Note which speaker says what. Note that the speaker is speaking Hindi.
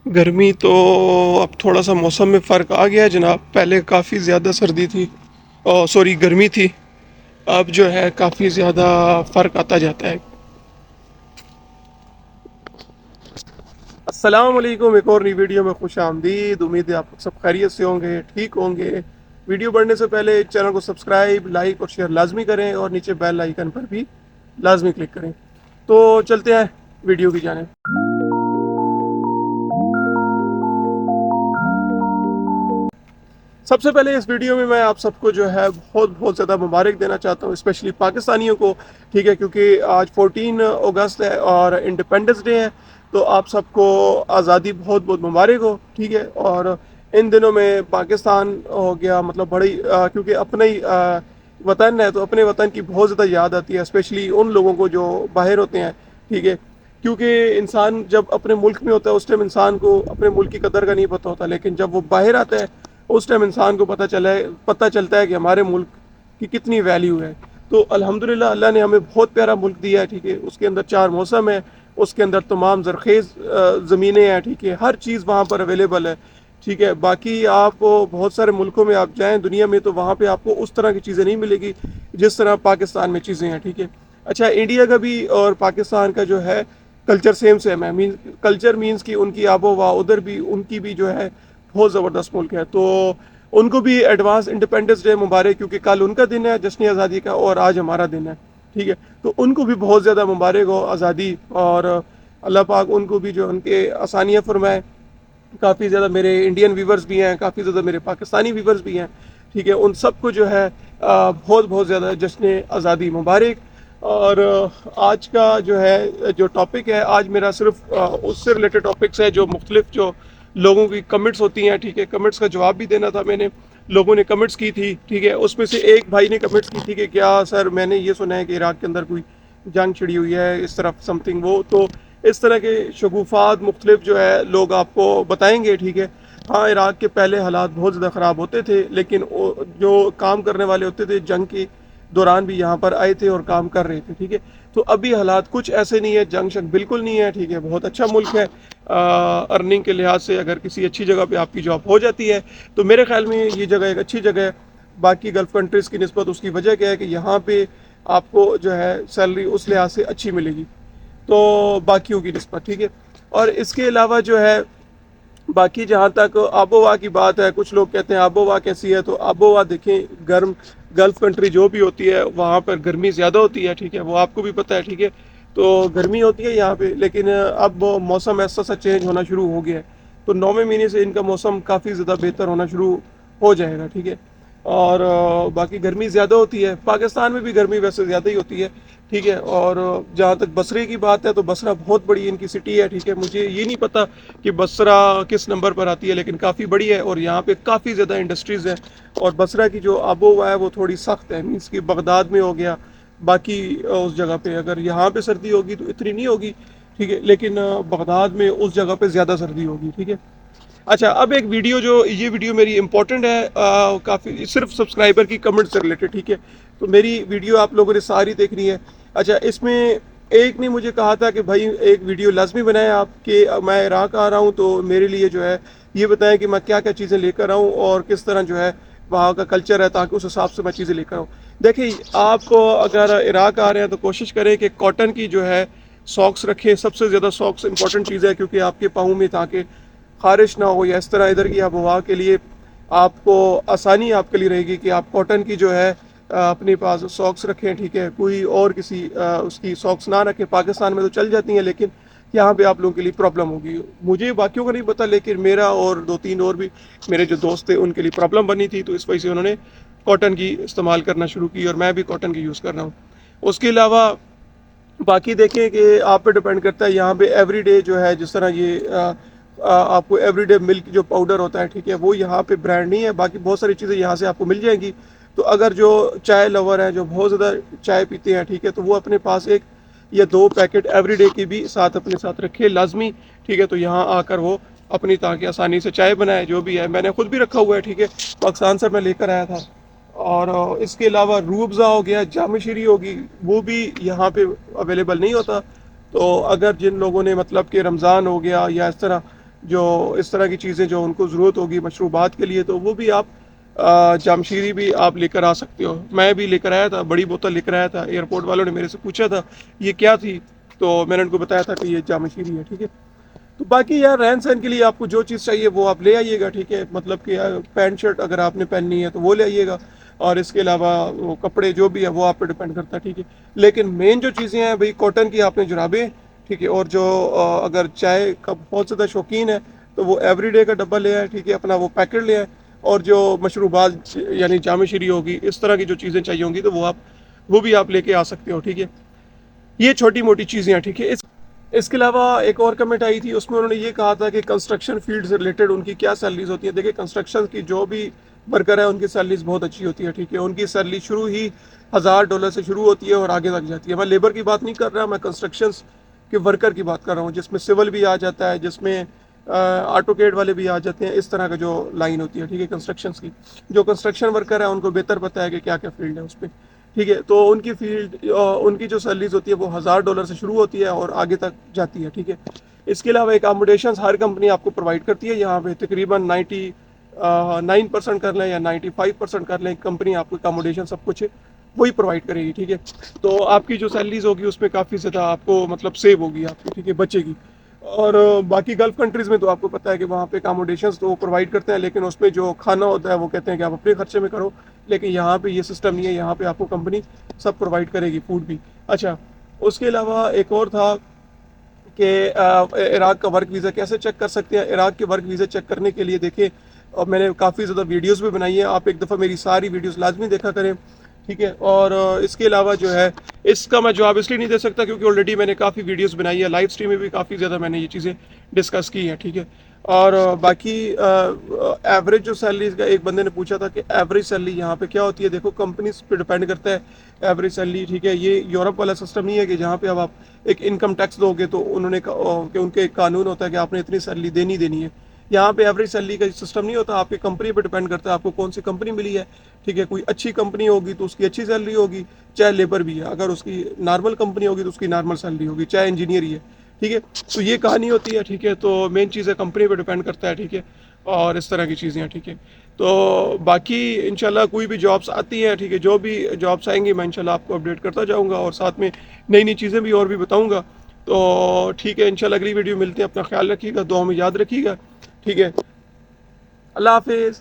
Speaker 1: गर्मी तो अब थोड़ा सा मौसम में फ़र्क आ गया है जनाब। पहले काफ़ी ज़्यादा सर्दी थी, और सॉरी गर्मी थी। अब जो है काफ़ी ज़्यादा फ़र्क आता जाता है। अस्सलाम वालेकुम, एक और नई वीडियो में खुश आमदीद। उम्मीद है आप लोग सब खैरियत से होंगे, ठीक होंगे। वीडियो बढ़ने से पहले चैनल को सब्सक्राइब, लाइक और शेयर लाजमी करें, और नीचे बेल आइकन पर भी लाजमी क्लिक करें। तो चलते हैं वीडियो की जाने। सबसे पहले इस वीडियो में मैं आप सबको जो है बहुत बहुत ज़्यादा मुबारक देना चाहता हूँ, स्पेशली पाकिस्तानियों को। ठीक है, क्योंकि आज 14 अगस्त है और इंडिपेंडेंस डे है। तो आप सबको आज़ादी बहुत बहुत मुबारक हो। ठीक है, और इन दिनों में पाकिस्तान हो गया मतलब बड़ी क्योंकि अपना ही वतन है, तो अपने वतन की बहुत ज़्यादा याद आती है, स्पेशली उन लोगों को जो बाहर होते हैं। ठीक है, क्योंकि इंसान जब अपने मुल्क में होता है उस टाइम इंसान को अपने मुल्क की कदर का नहीं पता होता, लेकिन जब वो बाहर आता है उस टाइम इंसान को पता चलता है कि हमारे मुल्क की कितनी वैल्यू है। तो अल्हम्दुलिल्लाह अल्लाह ने हमें बहुत प्यारा मुल्क दिया है। ठीक है, उसके अंदर 4 मौसम है, उसके अंदर तमाम ज़रखेज़ ज़मीनें हैं। ठीक है, हर चीज़ वहाँ पर अवेलेबल है। ठीक है, बाकी आप बहुत सारे मुल्कों में आप जाएं दुनिया में, तो वहाँ पे आपको उस तरह की चीज़ें नहीं मिलेगी जिस तरह पाकिस्तान में चीज़ें हैं। ठीक है, अच्छा, इंडिया का भी और पाकिस्तान का जो है कल्चर सेम सेम है। मीन कल्चर मीन्स कि उनकी आबो हवा उधर भी उनकी भी जो है बहुत ज़बरदस्त मुल्क है। तो उनको भी एडवांस इंडिपेंडेंस डे मुबारक, क्योंकि कल उनका दिन है जश्न आज़ादी का और आज हमारा दिन है। ठीक है, तो उनको भी बहुत ज़्यादा मुबारक हो आज़ादी। और अल्लाह पाक उनको भी जो उनके आसानियाँ फरमाए। काफ़ी ज़्यादा मेरे इंडियन व्यूवर्स भी हैं, काफ़ी ज़्यादा मेरे पाकिस्तानी व्यूवर्स भी हैं। ठीक है, उन सबको जो है बहुत बहुत ज़्यादा जश्न आज़ादी मुबारक। और आज का जो है जो टॉपिक है आज मेरा सिर्फ उससे रिलेटेड टॉपिक्स है जो मुख्तलिफ जो लोगों की कमेंट्स होती हैं। ठीक है, कमेंट्स का जवाब भी देना था मैंने। लोगों ने कमेंट्स की थी। ठीक है, उसमें से एक भाई ने कमेंट्स की थी कि क्या सर, मैंने ये सुना है कि इराक़ के अंदर कोई जंग छिड़ी हुई है, इस तरफ समथिंग वो। तो इस तरह के शगुफ़ात मुख्तलिफ जो है लोग आपको बताएंगे। ठीक है, हाँ, इराक़ के पहले हालात बहुत ज़्यादा ख़राब होते थे, लेकिन जो काम करने वाले होते थे जंग के दौरान भी यहाँ पर आए थे और काम कर रहे थे। ठीक है, तो अभी हालात कुछ ऐसे नहीं है, जंग शंग बिल्कुल नहीं है। ठीक है, बहुत अच्छा मुल्क है। अर्निंग के लिहाज से अगर किसी अच्छी जगह पे आपकी जॉब हो जाती है तो मेरे ख्याल में ये जगह एक अच्छी जगह है। बाकी गल्फ़ कंट्रीज़ की निस्बत उसकी वजह क्या है कि यहाँ पे आपको जो है सैलरी उस लिहाज से अच्छी मिलेगी, तो बाकियों की निस्बत। ठीक है, और इसके अलावा जो है बाकी जहाँ तक आबोहवा की बात है, कुछ लोग कहते हैं आबोहवा कैसी है, तो आबोहवा देखें, गर्म गल्फ़ कंट्री जो भी होती है वहाँ पर गर्मी ज़्यादा होती है। ठीक है, वो आपको भी पता है। ठीक है, तो गर्मी होती है यहाँ पे, लेकिन अब वो मौसम ऐसा सा चेंज होना शुरू हो गया है। तो 9वें महीने से इनका मौसम काफ़ी ज़्यादा बेहतर होना शुरू हो जाएगा। ठीक है, और बाकी गर्मी ज़्यादा होती है, पाकिस्तान में भी गर्मी वैसे ज़्यादा ही होती है। ठीक है, और जहाँ तक बसरे की बात है तो बसरा बहुत बड़ी इनकी सिटी है। ठीक है, मुझे ये नहीं पता कि बसरा किस नंबर पर आती है, लेकिन काफ़ी बड़ी है और यहाँ पे काफ़ी ज़्यादा इंडस्ट्रीज़ हैं। और बसरा की जो आबो हवा है वो थोड़ी सख्त है, मीन्स कि बगदाद में हो गया, बाकी उस जगह पे अगर यहाँ पे सर्दी होगी तो इतनी नहीं होगी। ठीक है, लेकिन बगदाद में उस जगह पे ज़्यादा सर्दी होगी। ठीक है, अच्छा, अब एक वीडियो, जो ये वीडियो मेरी इंपॉर्टेंट है, काफ़ी सिर्फ सब्सक्राइबर की कमेंट से रिलेटेड। ठीक है, तो मेरी वीडियो आप लोगों ने सारी देखनी है। अच्छा, इसमें एक ने मुझे कहा था कि भाई एक वीडियो लाजमी बनाएं आप, कि मैं इराक़ आ रहा हूँ तो मेरे लिए जो है ये बताएं कि मैं क्या क्या चीज़ें लेकर आऊँ और किस तरह जो है वहाँ का कल्चर है, ताकि उस हिसाब से मैं चीज़ें लेकर आऊँ। देखिए, आप अगर इराक़ आ रहे हैं तो कोशिश करें कि कॉटन की जो है सॉक्स रखें। सबसे ज़्यादा सॉक्स इंपॉर्टेंट चीज़ है, क्योंकि आपके पाँव में, ताकि ख़ारिश ना हो या इस तरह इधर की आबोहवा के लिए आपको आसानी आपके लिए रहेगी कि आप कॉटन की जो है अपने पास सॉक्स रखें। ठीक है, कोई और किसी उसकी सॉक्स ना रखें। पाकिस्तान में तो चल जाती हैं, लेकिन यहाँ पे आप लोगों के लिए प्रॉब्लम होगी। मुझे बाकियों का नहीं पता, लेकिन मेरा और 2-3 और भी मेरे जो दोस्त थे उनके लिए प्रॉब्लम बनी थी, तो इस वजह से उन्होंने कॉटन की इस्तेमाल करना शुरू की और मैं भी कॉटन की यूज़ कर रहा हूँ। उसके अलावा बाकी देखें कि आप पे डिपेंड करता है। यहाँ पे एवरीडे जो है, जिस तरह ये आपको एवरीडे मिल्क जो पाउडर होता है, ठीक है, वो यहाँ पे ब्रांड नहीं है। बाकी बहुत सारी चीज़ें यहाँ से आपको मिल जाएंगी। तो अगर जो चाय लवर हैं, जो बहुत ज़्यादा चाय पीते हैं, ठीक है, तो वो अपने पास 1 या 2 पैकेट एवरीडे की भी साथ अपने साथ रखे लाजमी। ठीक है, तो यहाँ आकर वो अपनी ताकि आसानी से चाय बनाए, जो भी है मैंने खुद भी रखा हुआ है। ठीक है, पाकिस्तान से मैं लेकर आया था। और इसके अलावा रूह अफ़ज़ा हो गया, जाम शीरी होगी, वो भी यहाँ पे अवेलेबल नहीं होता। तो अगर जिन लोगों ने मतलब कि रमज़ान हो गया या इस तरह जो इस तरह की चीज़ें जो उनको ज़रूरत होगी मशरूबात के लिए, तो वो भी आप जामशीरी भी आप लेकर आ सकते हो। मैं भी लेकर आया था, बड़ी बोतल लेकर आया था। एयरपोर्ट वालों ने मेरे से पूछा था ये क्या थी, तो मैंने उनको बताया था कि ये जामशीरी है, ठीक है। तो बाकी यार रहन सहन के लिए आपको जो चीज़ चाहिए वो आप ले आइएगा, ठीक है। मतलब कि पैंट शर्ट अगर आपने पहननी है तो वो ले आइएगा, और इसके अलावा वो कपड़े जो भी है वो आप पे डिपेंड करता है, ठीक है। लेकिन मेन जो चीज़ें हैं भाई, कॉटन की आपने जुराबें, ठीक है। और जो अगर चाय का बहुत ज़्यादा शौकीन है तो वो एवरीडे का डब्बा ले आए, ठीक है, अपना वो पैकेट ले आए। और जो मशरूबात यानी जाम शीरी होगी, इस तरह की जो चीज़ें चाहिए होंगी तो वो भी आप लेके आ सकते हो, ठीक है। ये छोटी मोटी चीज़ें हैं, ठीक है। इसके अलावा एक और कमेंट आई थी, उसमें उन्होंने ये कहा था कि कंस्ट्रक्शन फील्ड से रिलेटेड उनकी क्या सैलरीज होती है। देखिए, कंस्ट्रक्शन की जो भी वर्कर है उनकी सैलरीज बहुत अच्छी होती है, ठीक है। उनकी सैलरी शुरू ही $1000 से शुरू होती है और आगे तक जाती है। मैं लेबर की बात नहीं कर रहा, मैं कंस्ट्रक्शन के वर्कर की बात कर रहा हूँ, जिसमें सिविल भी आ जाता है, जिसमें ऑटोकेड वाले भी आ जाते हैं। इस तरह का जो लाइन होती है, ठीक है, कंस्ट्रक्शन की। जो कंस्ट्रक्शन वर्कर है उनको बेहतर पता है कि क्या क्या फील्ड है उस पर, ठीक है। तो उनकी फील्ड उनकी जो सैलरीज होती है वो $1000 से शुरू होती है और आगे तक जाती है, ठीक है। इसके अलावा एकोमोडेशन हर कंपनी आपको प्रोवाइड करती है। यहाँ पे तकरीबन 9% कर लें या 95% कर लें, कंपनी आपको एकोमोडेशन सब कुछ वही प्रोवाइड करेगी, ठीक है। तो आपकी जो सैलरीज होगी उसमें काफ़ी ज़्यादा आपको मतलब सेव होगी आपकी, ठीक है, बचेगी। और बाकी गल्फ़ कंट्रीज़ में तो आपको पता है कि वहाँ पे अकोमोडेशंस तो वो प्रोवाइड करते हैं, लेकिन उसमें जो खाना होता है वो कहते हैं कि आप अपने खर्चे में करो। लेकिन यहाँ पे ये सिस्टम नहीं है, यहाँ पे आपको कंपनी सब प्रोवाइड करेगी, फूड भी। अच्छा, उसके अलावा एक और था कि इराक़ का वर्क वीज़ा कैसे चेक कर सकते हैं। इराक़ के वर्क वीज़ा चेक करने के लिए देखिए, और मैंने काफ़ी ज़्यादा वीडियोस भी बनाई है, आप एक दफ़ा मेरी सारी वीडियोस लाजमी देखा करें, ठीक है। और इसके अलावा जो है, इसका मैं जवाब इसलिए नहीं दे सकता क्योंकि ऑलरेडी मैंने काफ़ी वीडियोस बनाई है, लाइव स्ट्रीम में भी काफ़ी ज़्यादा मैंने ये चीज़ें डिस्कस की हैं, ठीक है। और बाकी एवरेज जो सैलरी का एक बंदे ने पूछा था कि एवरेज सैलरी यहाँ पे क्या होती है। देखो, कंपनीज पे डिपेंड करता है एवरेज सैलरी, ठीक है। ये यूरोप वाला सिस्टम नहीं है कि जहाँ पे अब आप एक इनकम टैक्स दोगे तो कि उनके एक कानून होता है कि आपने इतनी सैलरी देनी देनी है। यहाँ पे एवरेज सैलरी का सिस्टम नहीं होता, आपकी कंपनी पे डिपेंड करता है आपको कौन सी कंपनी मिली है, ठीक है। कोई अच्छी कंपनी होगी तो उसकी अच्छी सैलरी होगी, चाहे लेबर भी है। अगर उसकी नॉर्मल कंपनी होगी तो उसकी नॉर्मल सैलरी होगी, चाहे इंजीनियर ही है, ठीक है। तो ये कहानी होती है, ठीक है। तो मेन चीज़ है कंपनी पे डिपेंड करता है, ठीक है। और इस तरह की चीज़ें हैं, ठीक है। तो बाकी इंशाल्लाह कोई भी जॉब्स आती हैं, ठीक है, जो भी जॉब्स आएंगी मैं इंशाल्लाह आपको अपडेट करता जाऊँगा और साथ में नई नई चीज़ें भी और भी बताऊँगा। तो ठीक है, इंशाल्लाह अगली वीडियो मिलते हैं। अपना ख्याल रखिएगा, दुआ में याद रखिएगा, ठीक है। अल्लाह हाफिज़।